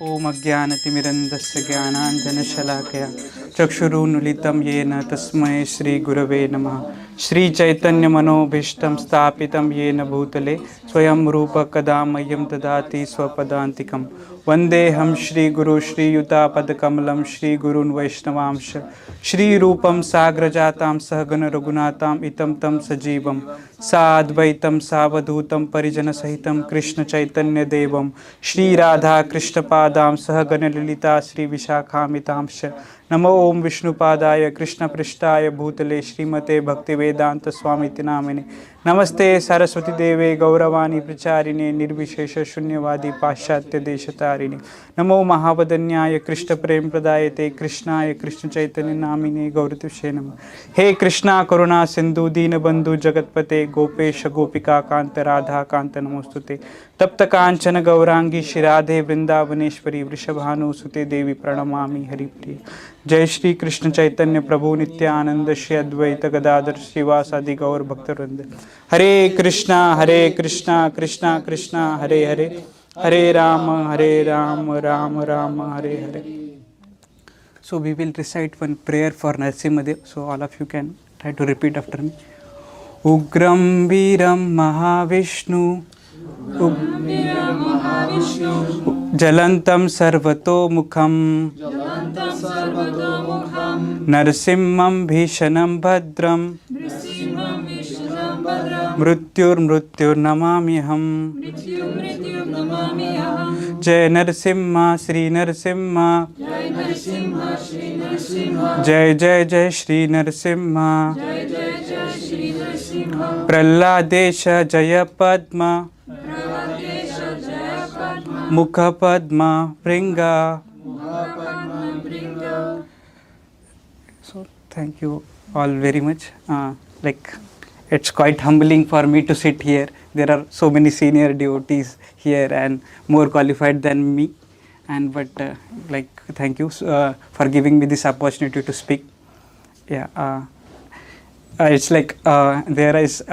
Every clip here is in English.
ओम अज्ञानतिमिरन्धस्य ज्ञानाञ्जनशलाकया चक्षुरुन्मीलितं येन तस्मै श्रीगुरवे नमः। श्रीचैतन्यमनोभीष्टं स्थापितं येन भूतले स्वयं रूपकदा मह्यं ददाति स्वपदान्तिकं। वन्देऽहं श्रीगुरु श्रीयुतापदकमलं श्रीगुरून् वैष्णवांश श्रीरूपं साग्रजातां सहगण रघुनाथां इतं तं सजीवं साद्वैतं सावधूतं परिजनसहितं कृष्णचैतन्यदेवं श्रीराधा कृष्णपादां सहगण ललिता श्रीविशाखामितांश। नमो ओं विष्णुपादाय कृष्णपृष्ठाय भूतले श्रीमते भक्तिवेदांत स्वामिति नामिने। नमस्ते सरस्वती देवे गौरवाणी प्रचारिणे निर्विशेष शून्यवादी पाश्चात्य देशतारिणे। नमो महावदन्याय कृष्ण प्रेम प्रदायते कृष्णाय कृष्ण चैतन्य नामिने गौरतुष्ये नमः। हे कृष्णा करुणा सिंधु दीनबंधु जगतपते गोपेश गोपिका कांत राधा कांत नमोस्तुते। तप्त कांचन गौरांगी श्रीराधे वृंदावनेश्वरी वृषभानुसुते देवी प्रणमामि हरिप्रिय। जय श्री कृष्ण चैतन्य प्रभु नित्यानंद श्री अद्वैत गदाधर श्रीवासादि गौर भक्तवृंद। हरे कृष्णा कृष्णा कृष्णा हरे हरे, हरे Ram Ram Ram Hare Hare. So we will recite one prayer for Narasimhadev. So all of you can try to repeat after me. Ugram Viram Mahavishnu Jalantam Sarvato Mukham Narasimham Bhishanam Bhadram Mrutyur Namamiham। जय नरसिम्हा श्री नरसिम्हा, जय जय जय श्री नरसिम्हा। प्रह्लादेश जय पद्मा मुख Padma भृंगा। So thank you all very much. It's quite humbling for me to sit here. There are so many senior devotees here and more qualified than me, and thank you for giving me this opportunity to speak. It's there is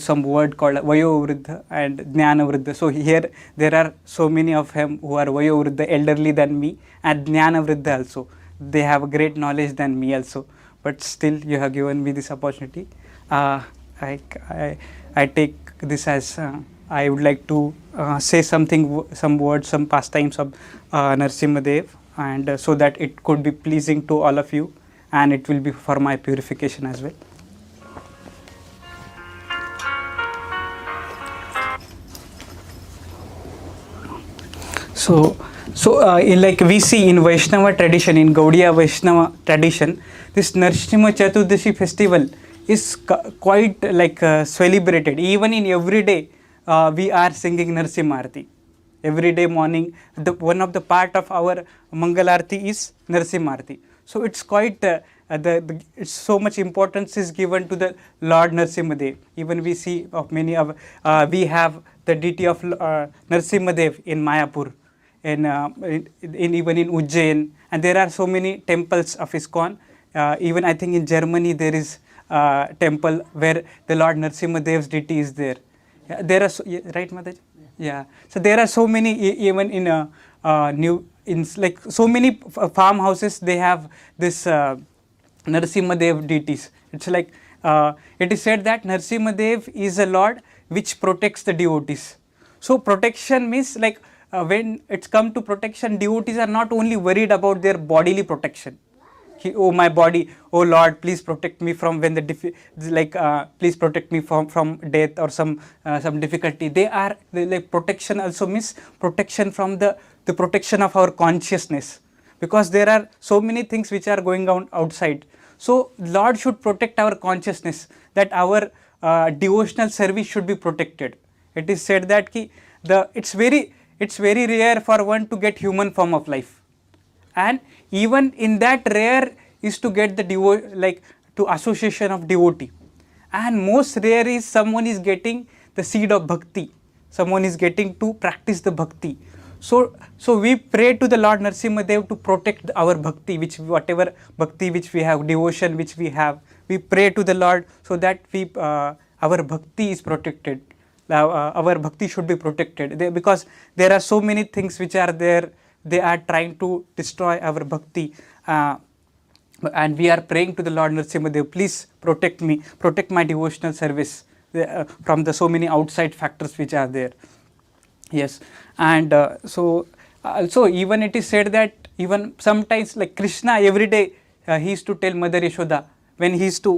some word called Vayovriddha and Jnanavriddha. So here there are so many of them who are Vayovriddha, elderly than me, and Jnanavriddha also. They have great knowledge than me also, but still you have given me this opportunity. I take this as I would like to say some words, some pastimes of Narasimhadev, and so that it could be pleasing to all of you, and it will be for my purification as well. So we see in Vaishnava tradition, in Gaudiya Vaishnava tradition, this Narasimha Chaturdashi festival is quite celebrated. Even in every day we are singing Narasimha Arati. Every day morning, one of the part of our Mangalarti is Narasimha Arati. So it's quite it's so much importance is given to the Lord Narasimhadev. Even we see of many of we have the deity of Narasimhadev in Mayapur, and even in Ujjain, and there are so many temples of ISKCON. Even I think in Germany there is temple where the Lord Narasimhadev's deity is there. There are right, Mataji? Yeah. So there are so many even in so many farmhouses they have this Narasimhadev deities. It's it is said that Narasimhadev is a Lord which protects the devotees. So protection means when it's come to protection, devotees are not only worried about their bodily protection. Oh my body, oh Lord, please protect me from when please protect me from death or some difficulty. Protection also means protection from the protection of our consciousness, because there are so many things which are going on outside. So Lord should protect our consciousness, that our devotional service should be protected. It is said that it's very rare for one to get human form of life, and even in that rare is to get the to association of devotee, and most rare is someone is getting the seed of bhakti, someone is getting to practice the bhakti. So we pray to the Lord Narasimhadev to protect our bhakti, whatever bhakti which we have, devotion which we have, we pray to the Lord so that our bhakti is protected. Our bhakti should be protected because there are so many things which are there they are trying to destroy our bhakti. And we are praying to the Lord Narasimha, please protect me, protect my devotional service from the so many outside factors which are there. Yes, and so also even it is said that even sometimes like Krishna every day he used to tell Mother Yashoda when he used to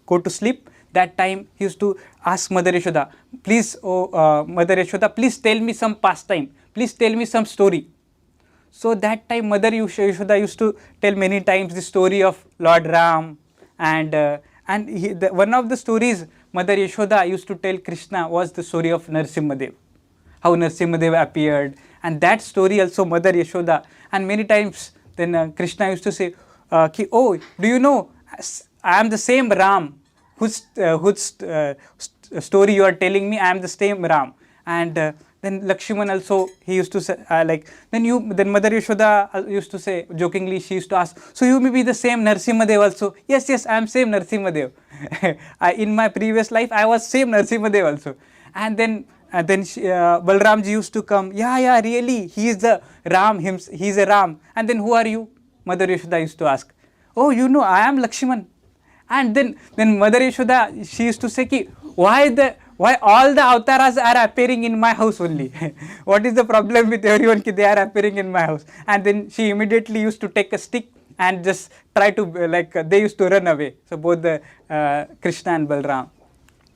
go to sleep. That time he used to ask Mother Yashoda, please, Mother Yashoda, please tell me some pastime, please tell me some story. So that time Mother Yashoda used to tell many times the story of Lord Ram, and one of the stories Mother Yashoda used to tell Krishna was the story of Narasimha, how Narasimha appeared, and that story also Mother Yashoda, and many times then Krishna used to say, oh, do you know, I am the same Ram whose story you are telling me, I am the same Ram. And then Lakshman also, he used to say, then Mother Yashoda used to say, jokingly, she used to ask, so you may be the same Narasimha also? Yes, I am same Narasimha. In my previous life, I was same Narasimha also. And then Balramji used to come, yeah, really, he is the Ram, he is a Ram. And then who are you? Mother Yashoda used to ask, oh, you know, I am Lakshman. And then Mother Yashoda, she used to say, why all the avatars are appearing in my house only? What is the problem with everyone? They are appearing in my house. And then she immediately used to take a stick and just try to, they used to run away. So both the Krishna and Balram.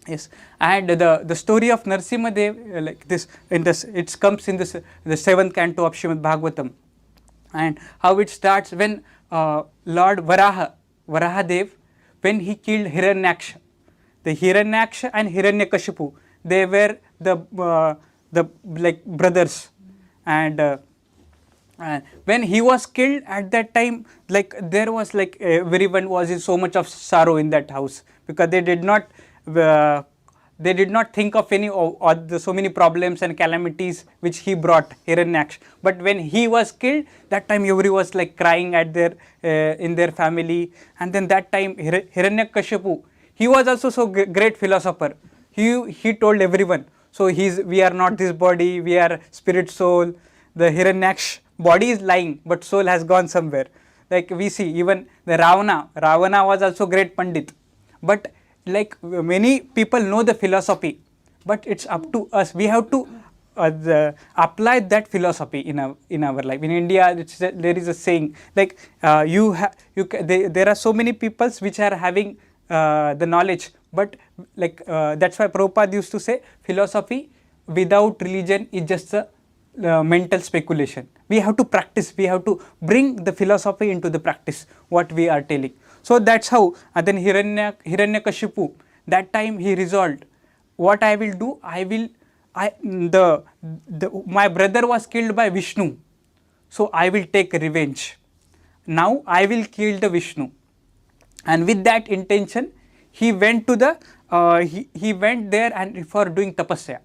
Yes, and the story of Narasimha, like this, it comes in the 7th canto of Srimad Bhagavatam. And how it starts when Lord Varahadev, when he killed Hiranyaksha. The Hiranyaksha and Hiranyakashipu, they were the brothers, and when he was killed at that time, there was everyone was in so much of sorrow in that house, because they did not think of any so many problems and calamities which he brought, Hiranyaksha. But when he was killed, that time everyone was crying at in their family. And then that time Hiranyakashipu, he was also so great philosopher. He told everyone, so we are not this body, we are spirit soul. The Hiranyaksha body is lying, but soul has gone somewhere. Like we see even the Ravana was also great Pandit. But many people know the philosophy, but it's up to us. We have to apply that philosophy in our life. In India, there is a saying there are so many peoples which are having the knowledge, but that's why Prabhupada used to say, philosophy without religion is just a mental speculation. We have to practice, we have to bring the philosophy into the practice, what we are telling. So that's how then Hiranyakashipu, that time he resolved, what I will do, my brother was killed by Vishnu, so I will take revenge. Now I will kill the Vishnu. And with that intention, he went to he went there and for doing tapasya.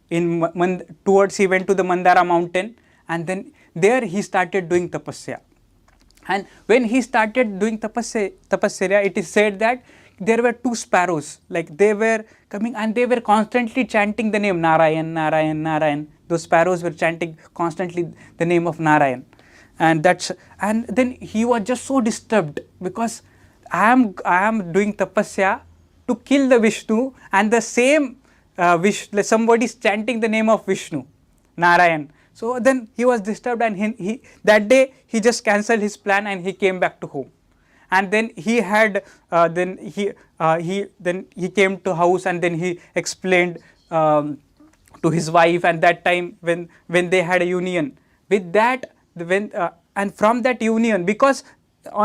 He went to the Mandara mountain, and then there he started doing tapasya. And when he started doing tapasya, it is said that there were 2 sparrows, they were coming and they were constantly chanting the name Narayan, Narayan, Narayan. Those sparrows were chanting constantly the name of Narayan. And then he was just so disturbed, because I am doing tapasya to kill the Vishnu, and the same somebody is chanting the name of Vishnu, Narayan. So then he was disturbed, and he that day he just cancelled his plan and he came back to home. And then he had then he came to house, and then he explained to his wife. And that time when they had a union, with that and from that union, because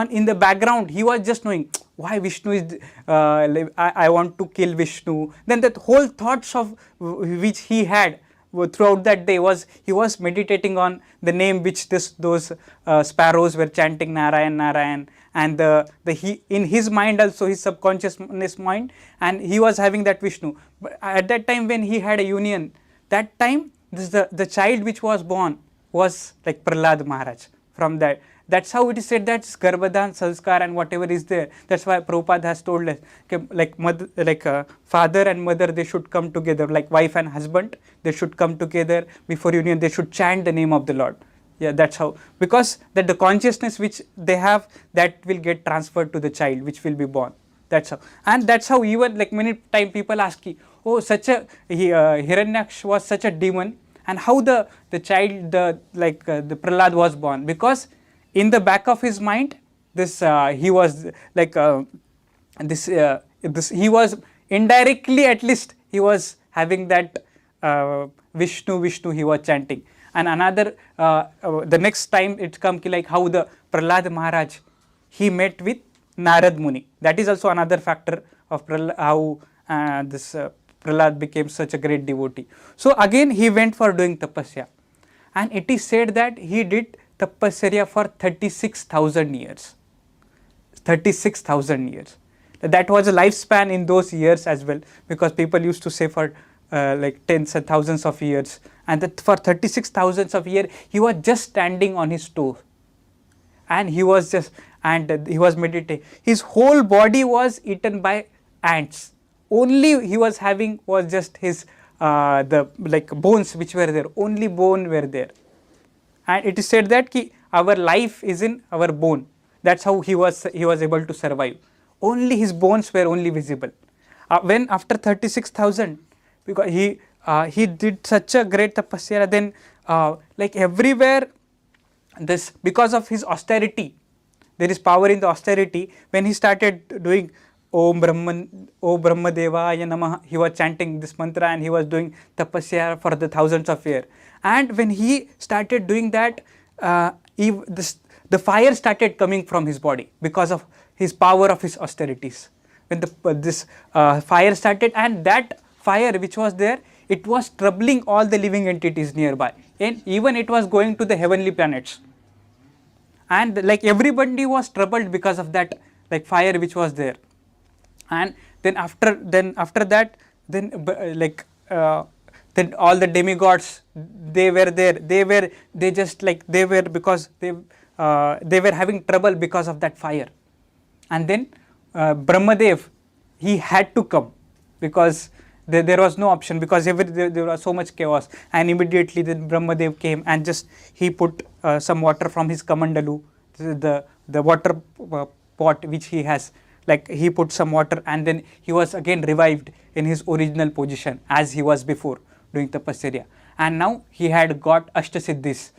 in the background he was just knowing why Vishnu is I want to kill Vishnu. Then that whole thoughts of which he had throughout that day he was meditating on the name which those sparrows were chanting, Narayan, Narayan. And in his mind also, his subconsciousness mind, and he was having that Vishnu. But at that time when he had a union, that time the child which was born was like Prahlad Maharaj. From that, that's how it is said that Garbhadan, Sanskar and whatever is there. That's why Prabhupada has told us, like mother, like father and mother, they should come together, like wife and husband, they should come together before union, they should chant the name of the Lord. Yeah, that's how, because that the consciousness which they have, that will get transferred to the child which will be born. That's how, and that's how even like many time people ask, oh, such a Hiranyaksh was such a demon, and how the child, the Prahlad was born, because in the back of his mind, this he was like this he was indirectly, at least he was having that Vishnu he was chanting. And another the next time it come like how the Prahlad Maharaj, he met with Narad Muni. That is also another factor of how this Prahlad became such a great devotee. So again he went for doing tapasya, and it is said that he did tapasya for 36,000 years. 36,000 years. That was a lifespan in those years as well, because people used to say for like tens and thousands of years, and that for 36,000 of years he was just standing on his toes, and he was just, and he was meditating. His whole body was eaten by ants. Only he was having was just his the like bones which were there. Only bone were there, and it is said that our life is in our bone. That's how he was able to survive. Only his bones were only visible. When after 36,000, because he did such a great tapasya, then like everywhere, this because of his austerity, there is power in the austerity. When he started doing Om Brahmadevaya Namah, he was chanting this mantra and he was doing tapasya for the thousands of years. And when he started doing that, the fire started coming from his body because of his power of his austerities. When this fire started, and that fire which was there, it was troubling all the living entities nearby, and even it was going to the heavenly planets. And like everybody was troubled because of that like fire which was there. And then after that, then like then all the demigods, they were there. They were because they were having trouble because of that fire. And then Brahmadev, he had to come, because there was no option, because there was so much chaos. And immediately then Brahmadev came and just he put some water from his kamandalu, the water pot which he has, like he put some water, and then he was again revived in his original position as he was before doing tapasya. And now he had got Ashtasiddhis.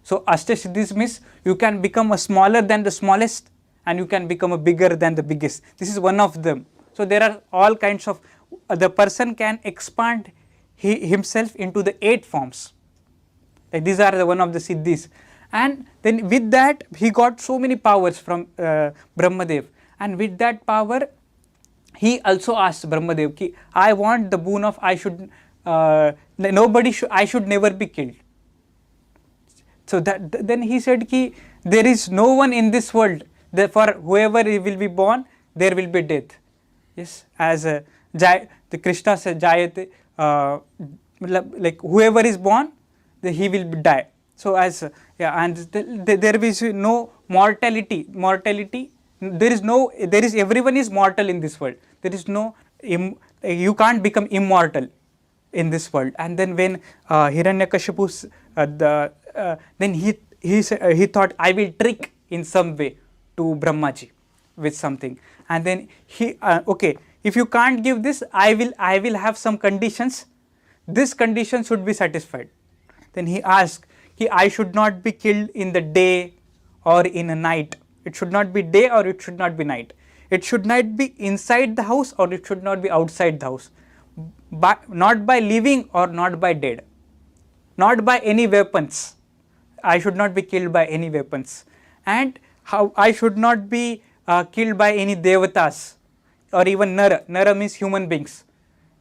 So Ashtasiddhis means you can become a smaller than the smallest, and you can become a bigger than the biggest. This is one of them. So there are all kinds of, the person can expand himself into the 8 forms. Like these are one of the siddhis. And then with that he got so many powers from Brahmadev. And with that power, he also asked Brahmadev, ki, I want the boon of I should never be killed. So that then he said ki, there is no one in this world, therefore whoever will be born, there will be death. Yes, as the Krishna said, Jayate, like whoever is born, he will die. So as and there is no mortality. There is everyone is mortal in this world. There is no you can't become immortal in this world. And then when Hiranyakashipu then he thought, I will trick in some way to Brahmaji with something. And then he okay, if you can't give this, I will have some conditions. This condition should be satisfied. Then he asked, I should not be killed in the day or in a night. It should not be day or it should not be night. It should not be inside the house or it should not be outside the house. Not by living or not by dead. Not by any weapons. I should not be killed by any weapons. And how I should not be killed by any devatas or even Nara. Nara means human beings.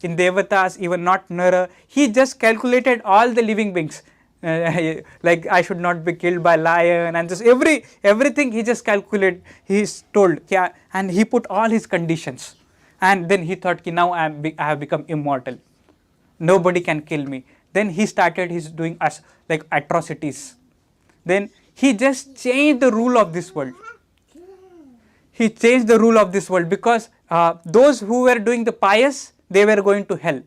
In devatas, even not Nara. He just calculated all the living beings. Like I should not be killed by lion, and just everything he just calculated. He is told, and he put all his conditions. And then he thought, now I have become immortal. Nobody can kill me. Then he started his doing like atrocities. Then he just changed the rule of this world. He changed the rule of this world because those who were doing the pious, they were going to hell.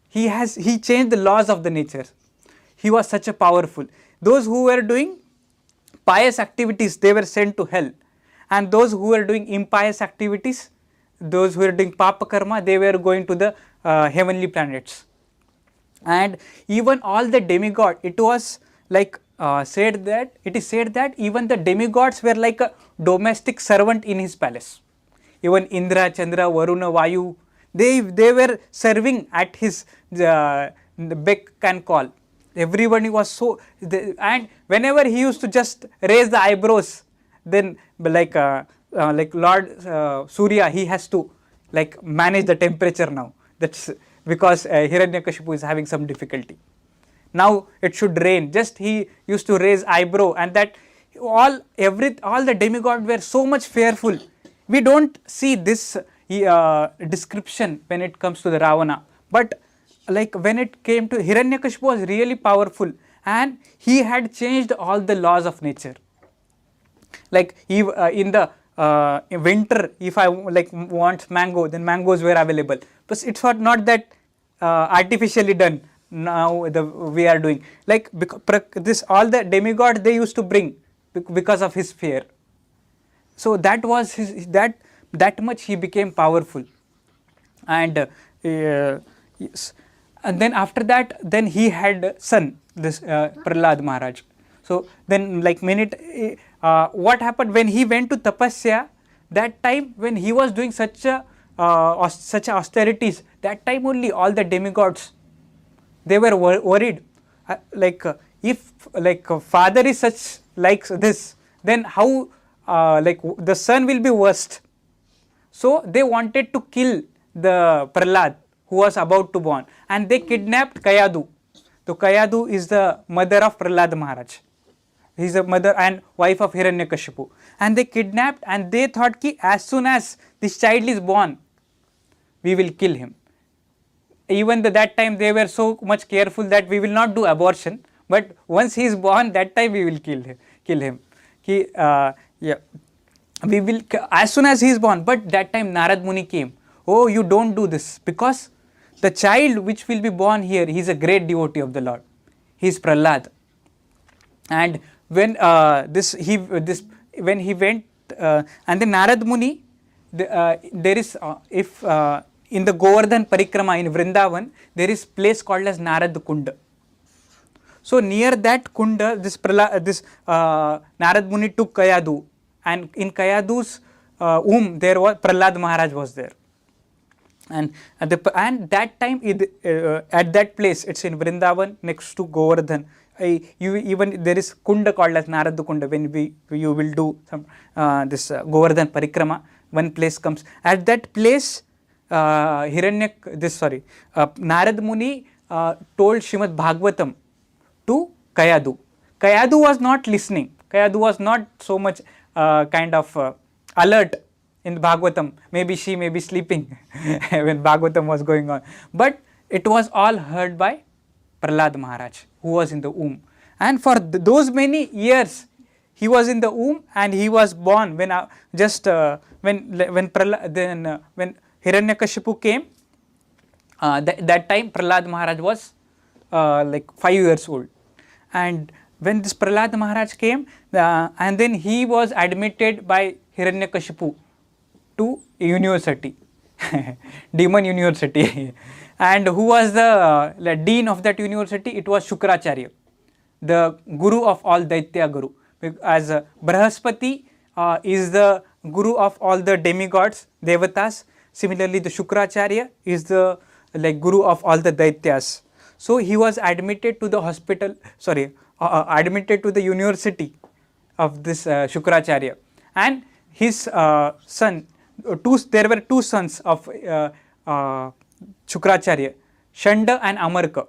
He changed the laws of the nature. He was such a powerful. Those who were doing pious activities, they were sent to hell, and those who were doing impious activities, those who were doing papa karma, they were going to the heavenly planets. And even all the demigod, it was like said that even the demigods were like a domestic servant in his palace. Even Indra, Chandra, Varuna, Vayu, they were serving at his beck and call. Everybody was so, and whenever he used to just raise the eyebrows, then like Lord Surya, he has to like manage the temperature now. That's because Hiranyakashipu is having some difficulty. Now it should rain. Just he used to raise eyebrow, and that all the demigods were so much fearful. We don't see this description when it comes to the Ravana, but like when it came to Hiranyakashipu was really powerful, and he had changed all the laws of nature. Like in the winter, if I like want mango, then mangoes were available. But it's not that artificially done. Now we are doing like this all the demigods they used to bring because of his fear. So that was that much he became powerful, and yes. And then after that, then he had son, this Prahlad Maharaj. So then like what happened when he went to tapasya, that time when he was doing such austerities, that time only all the demigods, they were worried, if father is such like this, then how the son will be worst. So they wanted to kill the Prahlad who was about to born, and they kidnapped Kayadu. So Kayadu is the mother of Prahlad Maharaj. He is the mother and wife of Hiranyakashipu, and they kidnapped, and they thought ki as soon as this child is born, we will kill him. Even that time they were so much careful that we will not do abortion, but once he is born, that time we will kill him. We will as soon as he is born. But that time Narad Muni came. Oh, you don't do this, because the child which will be born here, he is a great devotee of the Lord. He is Prahlad. And when when he went, and then Narad Muni, there is in the Govardhan Parikrama in Vrindavan, there is place called as Narad Kunda. So near that Kunda, this Narad Muni took Kayadu, and in Kayadu's womb there was Prahlad Maharaj was there. And that time at that place, it's in Vrindavan next to Govardhan. Even there is Kunda called as Narad Kunda. When you will do some this Govardhan Parikrama, one place comes. At that place, Narad Muni told Srimad Bhagavatam to Kayadu. Kayadu was not listening. Kayadu was not so much alert in the Bhagavatam. Maybe she may be sleeping when Bhagavatam was going on. But it was all heard by Prahlad Maharaj, who was in the womb. And for those many years, he was in the womb, and he was born when Hiranyakashipu came. That time Prahlad Maharaj was like 5 years old. And when this Prahlad Maharaj came, and then he was admitted by Hiranyakashipu to university, demon university. And who was the dean of that university? It was Shukracharya, the guru of all Daitya Guru. As Brahaspati is the guru of all the demigods, Devatas. Similarly, the Shukracharya is the guru of all the Daityas. So he was admitted to the admitted to the university of this Shukracharya, and his son. There were two sons of Shukracharya, Shanda and Amarka.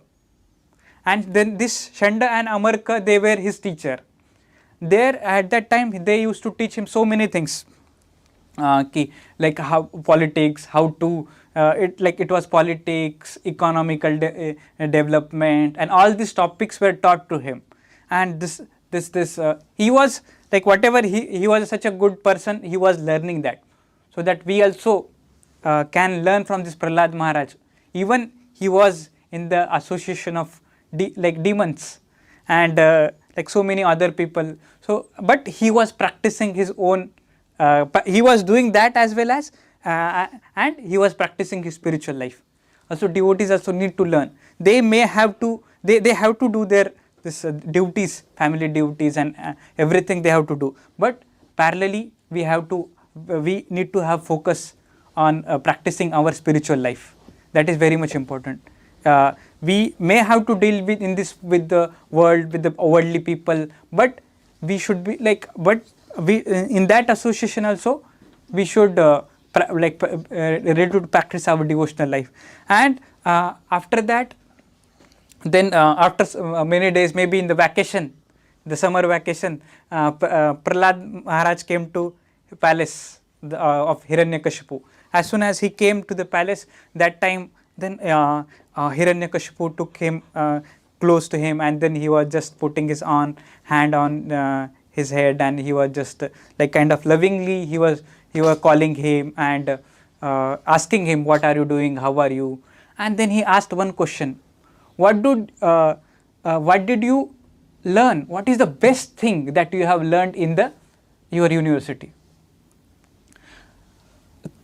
And then this Shanda and Amarka, they were his teacher. There at that time they used to teach him so many things, like how politics, how to it was politics, economical development, and all these topics were taught to him. And this he was like whatever he was such a good person, he was learning that, so that we also can learn from this Prahlad Maharaj. Even he was in the association of like demons and like so many other people. So but he was practicing his own, he was doing that as well as and he was practicing his spiritual life. Also devotees also need to learn. They may have to, they have to do their duties, family duties and everything they have to do, but parallelly we need to have focus on practicing our spiritual life. That is very much important. We may have to deal with in this with the world, with the worldly people, but we should be like, but we in that association also we should ready to practice our devotional life. And after that, then after many days, maybe in the vacation, the summer vacation, Prahlad Maharaj came to palace of Hiranyakashipu. As soon as he came to the palace, that time then Hiranyakashipu took him close to him, and then he was just putting his hand on his head, and he was just like kind of lovingly he was calling him and asking him, what are you doing, how are you? And then he asked one question, what did you learn, what is the best thing that you have learned in your university?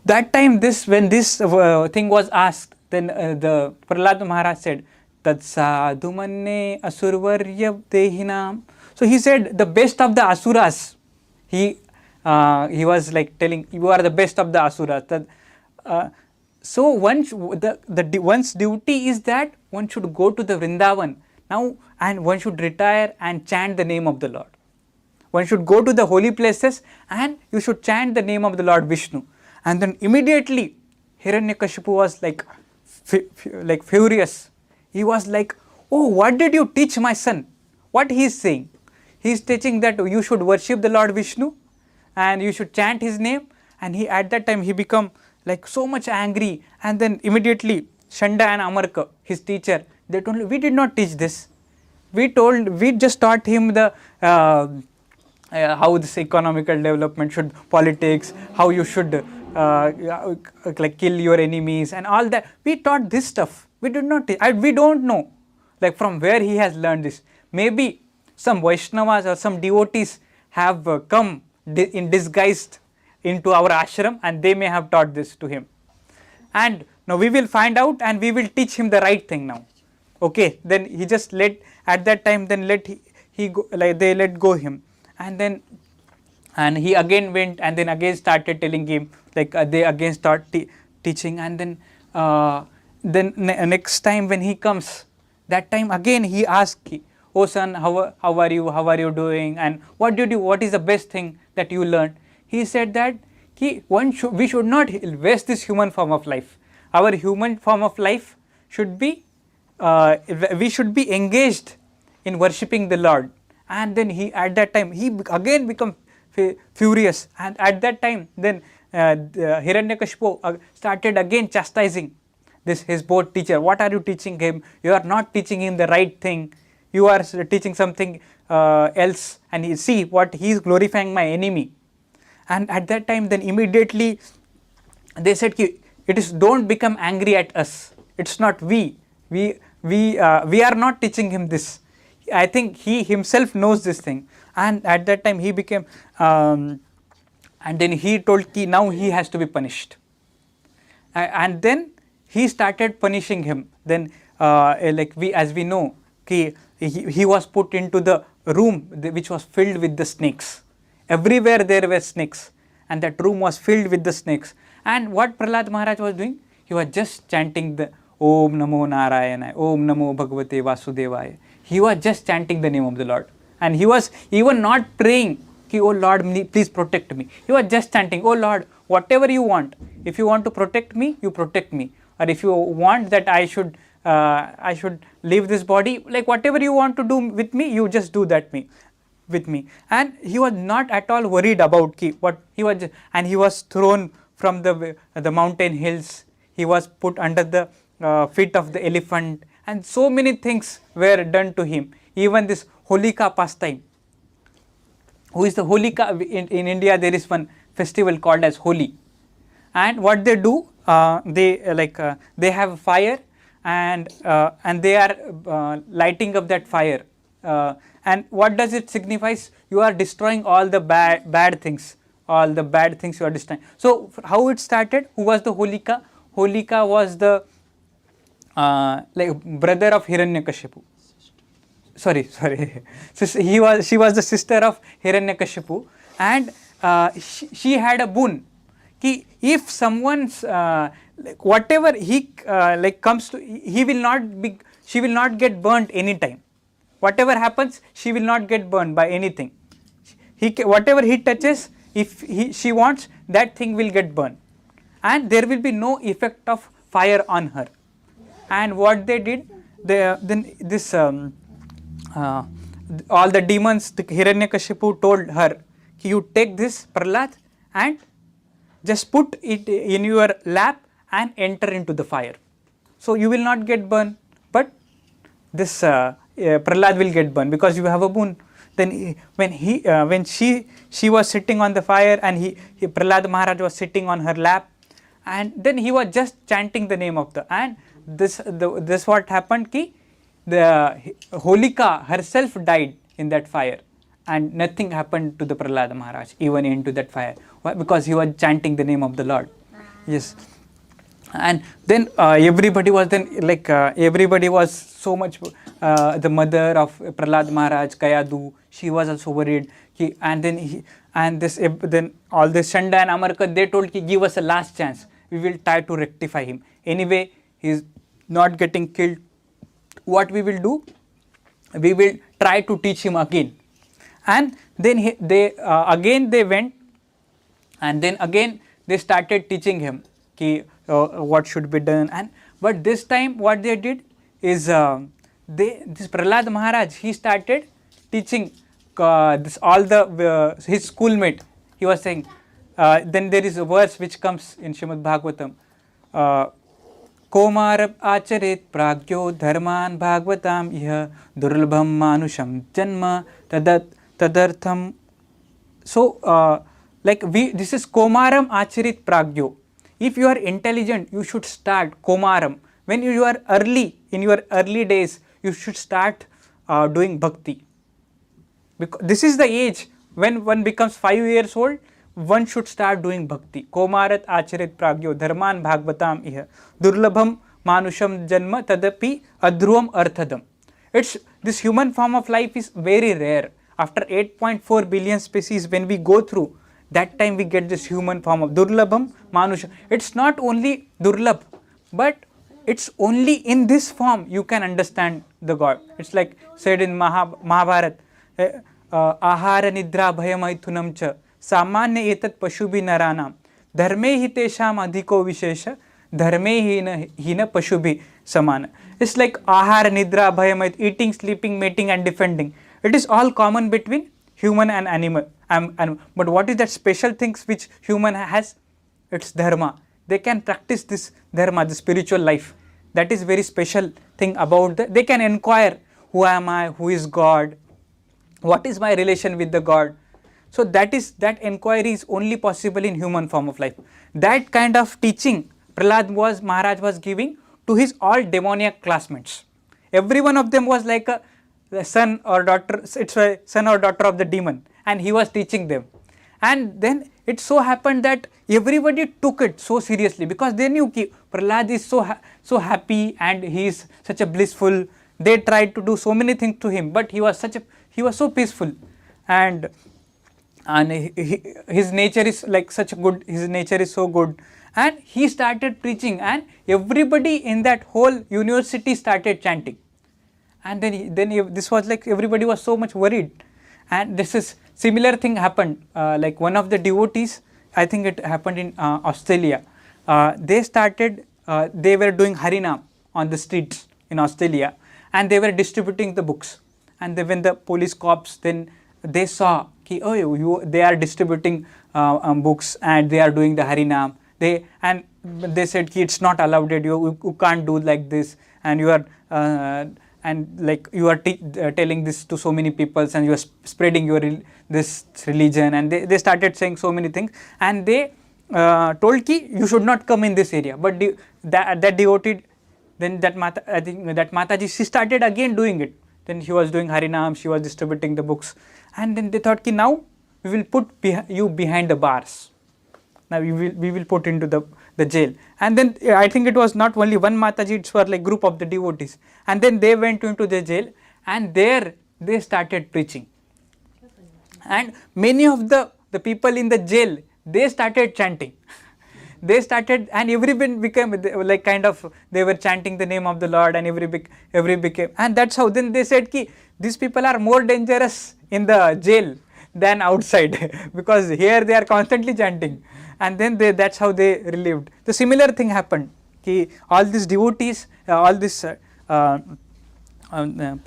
That time when this thing was asked, then the Prahlad Maharaj said, Tat sadhu manne asurvarya dehinam. So he said the best of the asuras. He was like telling, you are the best of the asuras. So one's duty is that one should go to the Vrindavan now, and one should retire and chant the name of the Lord. One should go to the holy places and you should chant the name of the Lord Vishnu. And then immediately Hiranyakashipu was like furious. He was like, oh, what did you teach my son? What he is saying? He is teaching that you should worship the Lord Vishnu and you should chant his name. And he at that time he become like so much angry. And then immediately Shanda and Amarka, his teacher, they told him, we did not teach this. We just taught him the how this economical development should, politics, how you should like kill your enemies and all that. We taught this stuff. We did not teach. We don't know like from where he has learned this. Maybe some Vaishnavas or some devotees have come in disguised into our ashram and they may have taught this to him. And now we will find out and we will teach him the right thing now. Okay, then he just at that time then he go, like they let go him. And then he again went and then again started telling him, like they again start teaching. And then next time when he comes, that time again he asked, oh son, how are you doing, and what is the best thing that you learned? He said that we should not waste this human form of life. Our human form of life should be we should be engaged in worshipping the Lord. And then at that time he again become furious, and at that time then Hiranyakashipu started again chastising his board teacher. What are you teaching him? You are not teaching him the right thing. You are teaching something else, and you see what he is glorifying my enemy. And at that time then immediately they said, don't become angry at us. It's not we are not teaching him this. I think he himself knows this thing. And at that time he became and then he told now he has to be punished. And then he started punishing him. Then as we know, he was put into the room which was filled with the snakes. Everywhere there were snakes, and that room was filled with the snakes. And what Prahlad Maharaj was doing? He was just chanting the Om Namo Narayana, Om Namo Bhagavate Vasudevaya. He was just chanting the name of the Lord. And he was even not praying, oh Lord, please protect me. He was just chanting, oh Lord, whatever you want. If you want to protect me, you protect me. Or if you want that I should leave this body, like whatever you want to do with me, you just do that with me. And he was not at all worried about what he was, and he was thrown from the mountain hills. He was put under the feet of the elephant, and so many things were done to him. Even this Holika pastime, who is the Holika. In India there is one festival called as Holi, and what they do, they have a fire, and they are lighting up that fire, and what does it signifies? You are destroying all the bad things, all the bad things you are destroying. So how it started? Who was the Holika? Holika was the brother of Hiranyakashipu. Sorry. She was the sister of Hiranyakashipu, and she had a boon. If someone's whatever he comes to, she will not get burnt anytime. Whatever happens, she will not get burned by anything. Whatever he touches, if she wants, that thing will get burned, and there will be no effect of fire on her. And what they did, all the demons, the Hiranyakashipu told her, you take this Prahlad and just put it in your lap and enter into the fire. So you will not get burned, but this Prahlad will get burned because you have a boon. Then when she was sitting on the fire, and Prahlad Maharaj was sitting on her lap, and then he was just chanting the name of and this what happened, the Holika herself died in that fire, and nothing happened to the Prahlad Maharaj even into that fire. Why? Because he was chanting the name of the Lord. Yes. And then everybody was so much, the mother of Prahlad Maharaj, Kayadu, she was also worried. Then all this Shanda and Amarka, they told, give us a last chance, we will try to rectify him. Anyway, he is not getting killed. What we will do? We will try to teach him again. And then they went, and then again they started teaching him what should be done. But this time what they did is this Prahlad Maharaj, he started teaching his schoolmate. He was saying, then there is a verse which comes in Srimad Bhagavatam, Komarab acharet pragyo dharman bhagavatam iha durlabham manusham janma tadartham. So this is Komaram acharit pragyo. If you are intelligent, you should start Komaram. When you are in your early days, you should start doing bhakti. Because this is the age when one becomes 5 years old, one should start doing bhakti. Komarat acharit pragyo dharman bhagavatam iha durlabham manusham janma tadapi adhruvam arthadam. This human form of life is very rare. After 8.4 billion species, when we go through, that time we get this human form of durlabham manusham. It's not only durlabh, but it's only in this form you can understand the God. It's like said in Mahabharata, ahara nidra bhayamaithunam cha samanya etat pashubi naranam dharme hi tesham adhiko vishesha dharme hina pashubi samana. It's like ahara nidra bhayamaith, eating, sleeping, mating and defending. It is all common between human and animal. But what is that special things which human has? It's dharma. They can practice this dharma, the spiritual life. That is very special thing about they can inquire, who am I, who is God, what is my relation with the God. So that inquiry is only possible in human form of life. That kind of teaching Prahlad Maharaj was giving to his all demoniac classmates. Every one of them was like a son or daughter. It's a son or daughter of the demon, and he was teaching them. And then it so happened that everybody took it so seriously, because they knew Prahlad is so happy and he is such a blissful. They tried to do so many things to him, but he was so peaceful, and his nature is like his nature is so good. And he started preaching, and everybody in that whole university started chanting. And then this was like everybody was so much worried. And this is similar thing happened, like one of the devotees, I think it happened in Australia. They were doing Harinam on the streets in Australia, and they were distributing the books. And when the police cops, then they saw, they are distributing books and they are doing the Harinam. They said, it's not allowed, you can't do like this, and you are and like you are telling this to so many people and you are spreading your this religion, and they started saying so many things, and they told ki you should not come in this area. But that devotee, then that Mata, I think that Mataji, she started again doing it. Then she was doing Harinam, she was distributing the books, and then they thought ki now we will put you behind the bars. Now we will put into the jail. And then I think it was not only one Mataji, it was like group of the devotees. And then they went into the jail, and there they started preaching. And many of the people in the jail, they started chanting. They started, and everyone became like kind of, they were chanting the name of the Lord, and every became, and that's how then they said ki these people are more dangerous in the jail than outside because here they are constantly chanting. And then that's how they relieved. The similar thing happened ki all these devotees, all these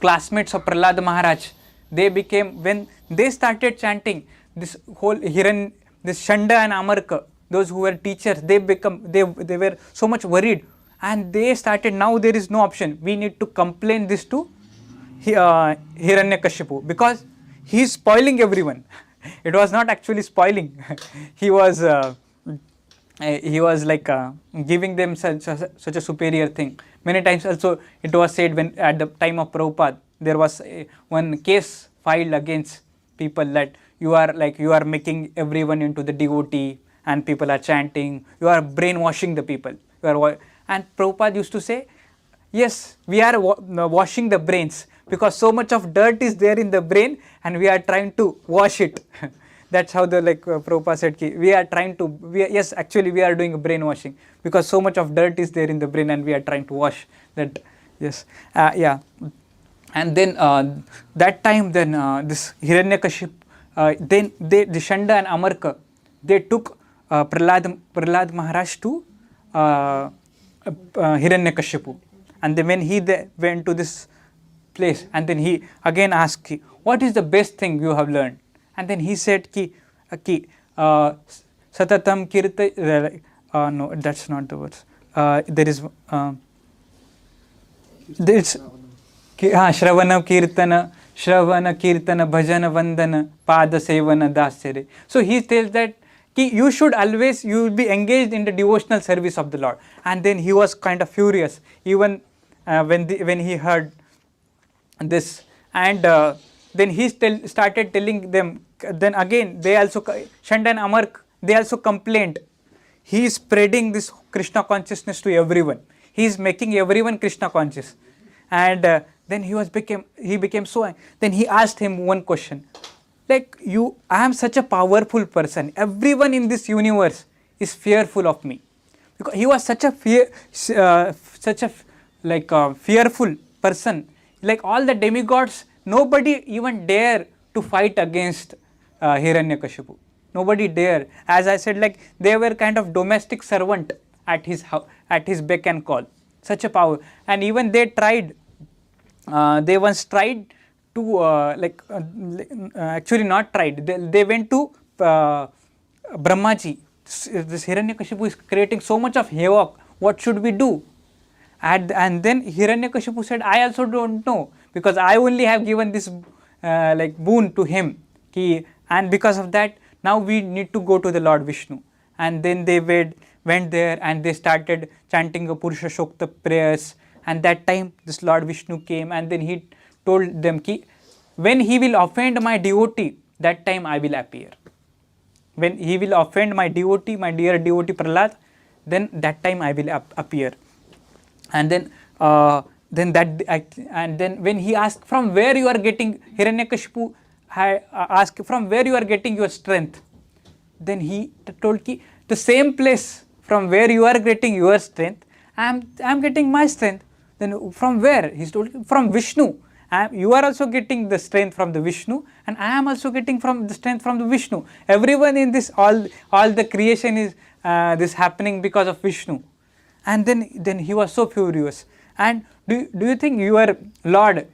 classmates of Prahlad Maharaj, they became, when they started chanting this whole this Shanda and Amarka, those who were teachers, they were so much worried, and they started, now there is no option, we need to complain this to Hiranyakashipu because he is spoiling everyone. It was not actually spoiling. He was like giving them such a superior thing. Many times also it was said, when at the time of Prabhupada, there was one case filed against people that you are making everyone into the devotee, and people are chanting, you are brainwashing the people. And Prabhupada used to say, yes, we are washing the brains because so much of dirt is there in the brain and we are trying to wash it. That's how the Prabhupada said, we are trying to, yes, actually we are doing brainwashing because so much of dirt is there in the brain and we are trying to wash that. Yes, yeah. And then that time, then this Hiranyakaship, then the Shanda and Amarka, they took Prahlad Maharaj to Hiranyakashipu. And then when he went to this place, and then he again asked, what is the best thing you have learned? And then he said, Satatam Kirta, no, that's not the words. There is, Shravana Kirtana, Bhajana Vandana, Pada Sevana Dasyare. So he tells that you should always, you will be engaged in the devotional service of the Lord. And then he was kind of furious, even when he heard this. And then he started telling them, then again, they also, Shanda and Amark, they also complained. He is spreading this Krishna consciousness to everyone. He is making everyone Krishna conscious. And then he became so, then he asked him one question. Like, I am such a powerful person. Everyone in this universe is fearful of me. Because he was such a fearful person. Like all the demigods, nobody even dare to fight against Hiranyakashipu. Nobody dare. As I said, like they were kind of domestic servant at his beck and call. Such a power. And even they tried, they once tried to, actually not tried, they went to Brahmaji. This Hiranyakashipu is creating so much of havoc. What should we do? And then Hiranyakashipu said, I also don't know, because I only have given this boon to him. And because of that, now we need to go to the Lord Vishnu. And then they went there and they started chanting the Purusha Shokta prayers. And that time this Lord Vishnu came, and then he told them, when he will offend my devotee, that time I will appear. When he will offend my devotee, my dear devotee Prahlad, then that time I will appear. And then when he asked, from where you are getting, Hiranyakashipu asked, from where you are getting your strength? Then he told, the same place from where you are getting your strength, I am getting my strength. Then from where? He told, from Vishnu. You are also getting the strength from the Vishnu, and I am also getting the strength from the Vishnu. Everyone in this, all the creation is this happening because of Vishnu. And then he was so furious. And do you think your Lord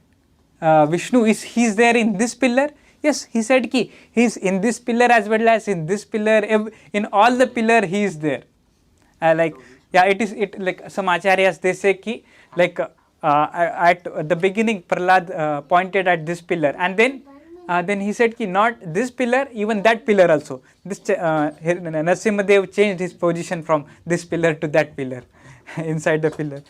Vishnu he's there in this pillar? Yes, he said he is in this pillar as well as in this pillar. In all the pillar he is there. It is like some acharyas, they say at the beginning Prahlad pointed at this pillar, and then he said ki not this pillar, even that pillar also. This Narasimhadev changed his position from this pillar to that pillar inside the pillar.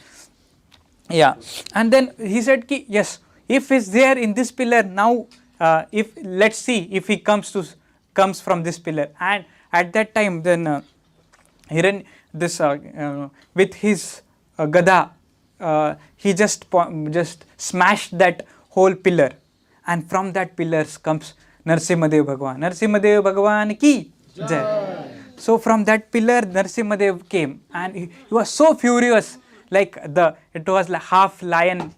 Yeah, and then he said ki yes, if he's there in this pillar now, if let's see if he comes from this pillar. And at that time then with his gada, he just smashed that whole pillar, and from that pillars comes Narasimhadev Bhagwan. Narasimhadev Bhagwan ki jai. So from that pillar Narasimhadev came, and he was so furious, like it was like half lion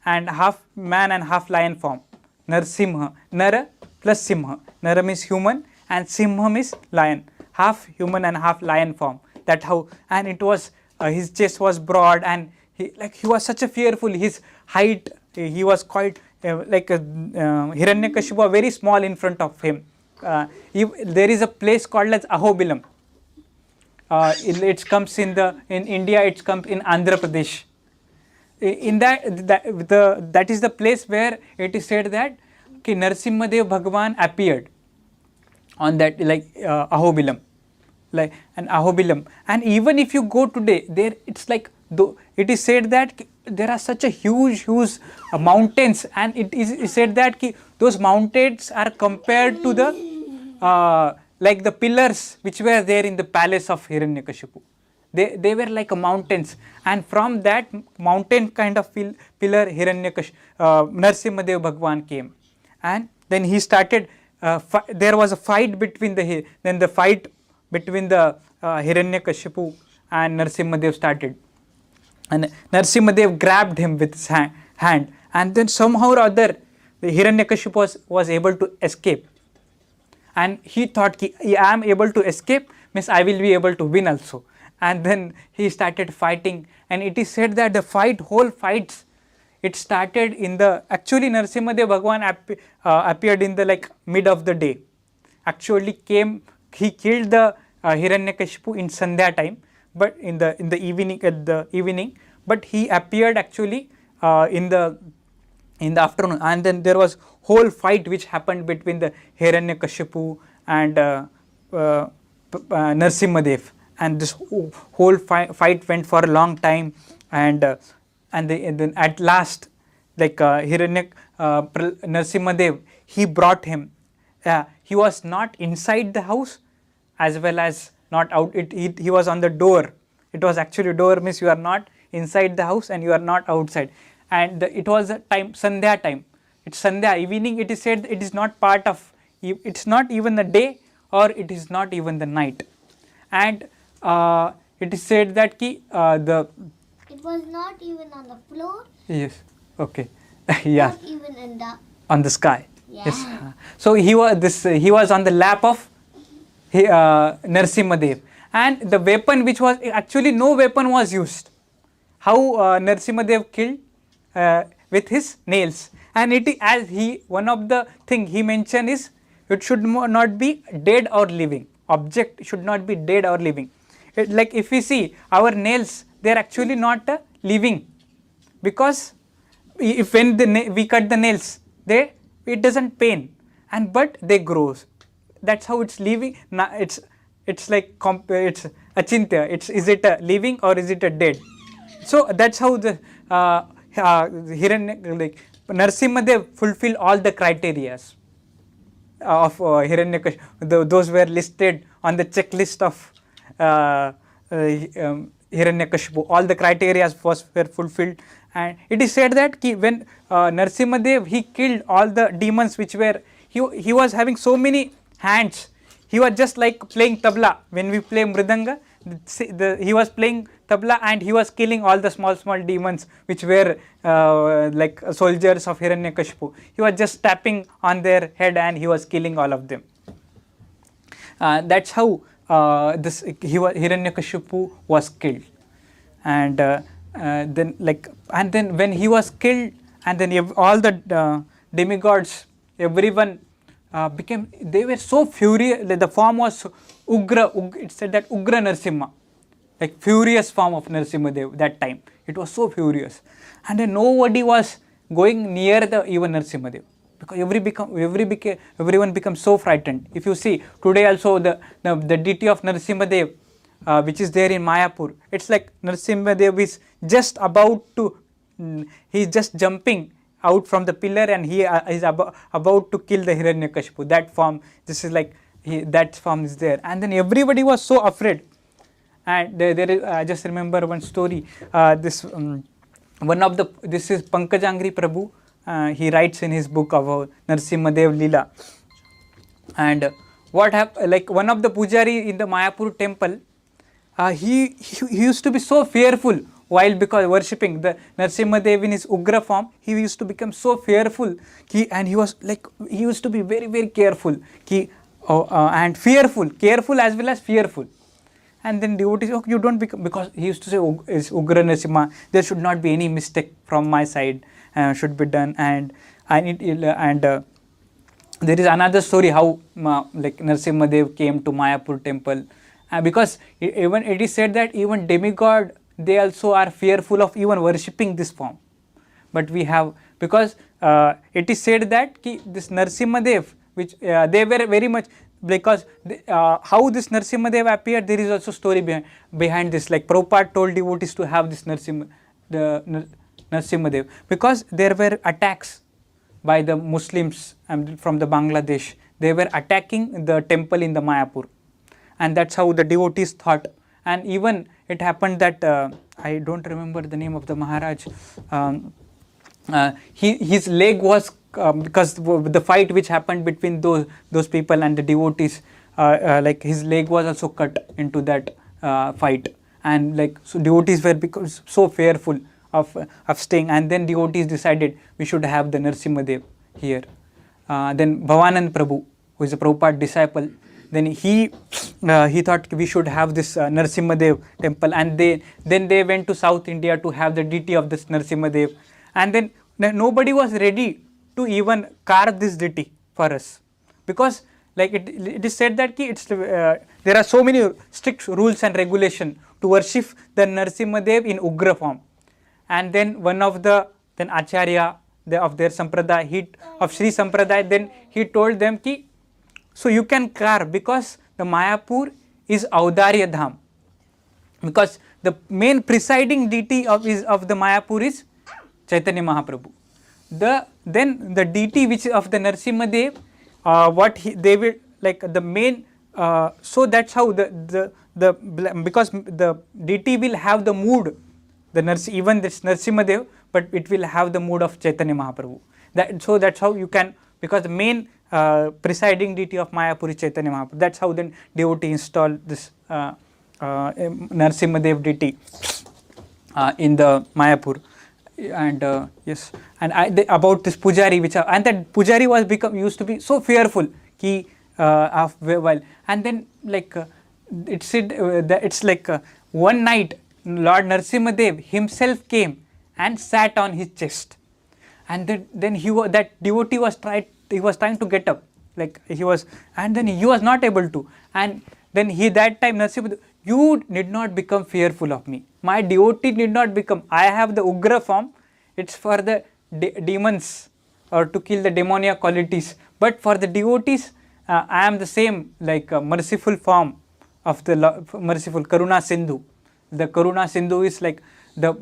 and half man and half lion form. Narasimha, Nara plus Simha. Nara means human and Simha means lion. Half human and half lion form. That how, and it was his chest was broad, and he was such a fearful. His height, he was quite Hiranyakashipu was very small in front of him. There is a place called as Ahobilam. It comes in India. It comes in Andhra Pradesh. In that is the place where it is said that Narasimhadev Bhagwan appeared on that Ahobilam, an Ahobilam. And even if you go today, there it's like it is said that there are such a huge mountains, and it is said that those mountains are compared to the like the pillars which were there in the palace of Hiranyakashipu. They were like a mountains, and from that mountain kind of pillar Narasimhadev Bhagwan came, and then he started. There was a fight between the Hiranyakashipu and Narasimhadev started, and Narasimhadev grabbed him with his hand, and then somehow or other the Hiranyakashipu was able to escape, and he thought I am able to escape means I will be able to win also. And then he started fighting, and it is said that the whole fights, it started in actually Narasimhadev Bhagwan appeared in the mid of the day. Actually he killed the Hiranyakashipu in Sandhya time, but in the evening, but he appeared actually in the afternoon. And then there was whole fight which happened between the Hiranyakashipu and Narasimhadev. And this whole fight went for a long time, and then at last, Narasimhadev, he brought him. He was not inside the house as well as not out. He was on the door. It was actually door means you are not inside the house and you are not outside. And it was a time, Sandhya time. It's Sandhya evening. It is said it is not part of. It's not even the day, or it is not even the night. And it is said that it was not even on the floor. Yes. Okay. Yeah. Not even on the sky. Yeah. Yes. So he was on the lap of Narasimhadev, and the weapon which was actually no weapon was used. How Narasimhadev killed with his nails, and one of the thing he mentioned is it should not be dead or living. Object should not be dead or living. Like if we see our nails, they are actually not living, because if when we cut the nails, it doesn't pain, but they grow. That's how it's living. It's like it's achintya. Is it a living or is it a dead? So that's how the Narasimhadev fulfilled all the criteria of Hiranyakashipu. Those were listed on the checklist of Hiranyakashipu. All the criteria were fulfilled, and it is said that when Narasimhadev, he killed all the demons which were, he was having so many hands. He was just like playing tabla. When we play mridanga, he was playing tabla, and he was killing all the small demons which were like soldiers of Hiranyakashipu. He was just tapping on their head and he was killing all of them. That's how Hiranyakashipu was killed. And then when he was killed, and then all the demigods, everyone they were so furious. The form was Ugra. It said that Ugra Narasimha. like furious form of Narasimhadev that time. It was so furious, and then nobody was going near the even Narasimhadev, because everyone becomes so frightened. If you see today also the deity of Narasimhadev, which is there in Mayapur, it's like Narasimhadev is just about to, he's just jumping out from the pillar, and he is about to kill the Hiranyakashipu. That form, this is like that form is there, and then everybody was so afraid. And there is, I just remember one story. This is Pankajangri Prabhu. He writes in his book about Narasimhadev Leela. And what happened? Like one of the pujari in the Mayapur temple, he used to be so fearful while because worshipping the Narasimhadev in his Ugra form. He used to become so fearful. He used to be very, very careful. And fearful, careful as well as fearful. And then devotees, oh, you don't become, because he used to say, is Ugra Narasimha, there should not be any mistake from my side, should be done. And there is another story how like Narasimhadev came to Mayapur temple, because even it is said that even demigod, they also are fearful of even worshipping this form. But we have, because it is said that this Narasimhadev, which they were very much, because how this Narasimhadev appeared, there is also story behind this. Like Prabhupada told devotees to have this Narasimhadev, because there were attacks by the Muslims from the Bangladesh. They were attacking the temple in the Mayapur, and that's how the devotees thought. And even it happened that I don't remember the name of the Maharaj. His leg was because the fight which happened between those people and the devotees, like his leg was also cut into that fight, and like so devotees were because so fearful of staying, and then devotees decided we should have the Narasimhadev here. Then Bhavanand Prabhu, who is a Prabhupada disciple, then he thought we should have this Narasimhadev temple, and then they went to South India to have the deity of this Narasimhadev, and then nobody was ready to even carve this deity for us, because like it is said that there are so many strict rules and regulation to worship the Narasimhadev in Ugra form. And then one of the Acharya of their Sampradaya, of Sri Sampradaya, then he told them so you can carve, because the Mayapur is Audarya Dham, because the main presiding deity of the Mayapur is Chaitanya Mahaprabhu. Then the deity which of the Narasimhadev, they will like the main, so that's how because the deity will have the mood, even this Narasimhadev, but it will have the mood of Chaitanya Mahaprabhu. So that's how you can, because the main presiding deity of Mayapur is Chaitanya Mahaprabhu. That's how then devotee install this Narasimhadev deity in the Mayapur. And yes, and about this pujari, and that pujari used to be so fearful and then like it said that it's like one night Lord Narasimhadev himself came and sat on his chest, and then that devotee was trying to get up, like and then he was not able to, and then that time Narasimhadev, you need not become fearful of me. My devotee need not become. I have the Ugra form. It's for the demons or to kill the demoniac qualities. But for the devotees, I am the same, like merciful form of the merciful Karuna Sindhu. The Karuna Sindhu is like the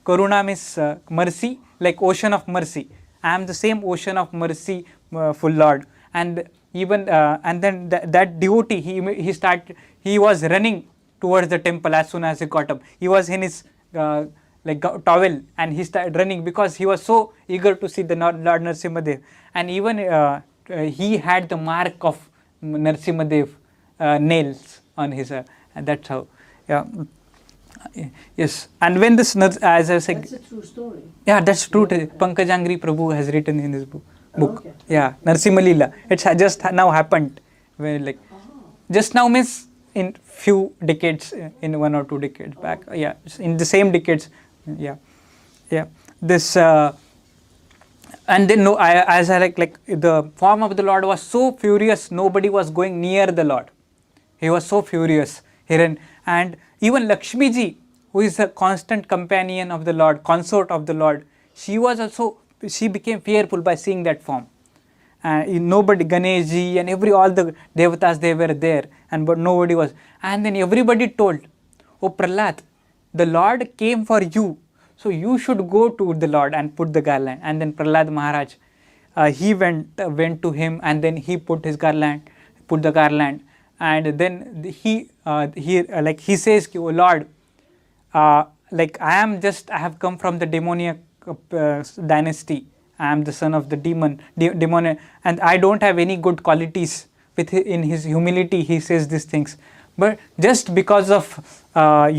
Karuna means mercy, like ocean of mercy. I am the same ocean of mercy, full Lord. And even and then that devotee, he was running towards the temple as soon as he got up. He was in his like towel, and he started running because he was so eager to see the Lord Narasimhadev. And even he had the mark of Narasimhadev nails on his and that's how. Yeah. Yes. And when this, as I said, that's a true story. Yeah, that's true. Pankajangri Prabhu has written in his book. Okay. Yeah, Narasimha Leela. It's just now happened. Just now means in few decades, in 1 or 2 decades back. Yeah, in the same decades. Yeah. This and then as I like the form of the Lord was so furious. Nobody was going near the Lord. He was so furious here, and Even Lakshmi ji, who is a constant companion of the Lord, consort of the Lord, she became fearful by seeing that form. Nobody, Ganesh ji and all the devatas, they were there, but nobody was. And then everybody told, "Oh Prahlad, the Lord came for you, so you should go to the Lord and put the garland." And then Prahlad Maharaj, he went to him, and then he put the garland, and then he says, "Oh Lord, I have come from the demoniac dynasty. I am the son of the demon, and I don't have any good qualities." In his humility, he says these things. But just because of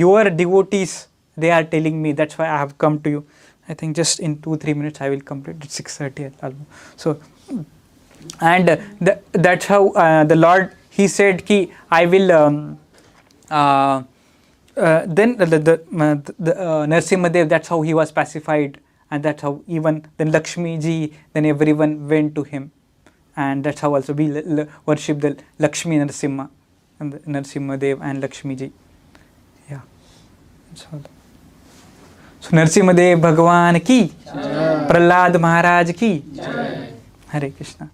your devotees, they are telling me, that's why I have come to you. I think just in 2-3 minutes I will complete. It's 6:30 almost. So, and that's how the Lord, he said, "Ki I will." Then the Narasimha Dev, that's how he was pacified, and that's how even then Lakshmi ji, then everyone went to him, and that's how also we worship the Lakshmi Narasimha, and the Narasimha Dev and Lakshmi ji. Yeah, that's all. So Narasimha Dev Bhagwan ki, Prahlad Maharaj ki, Hare Krishna.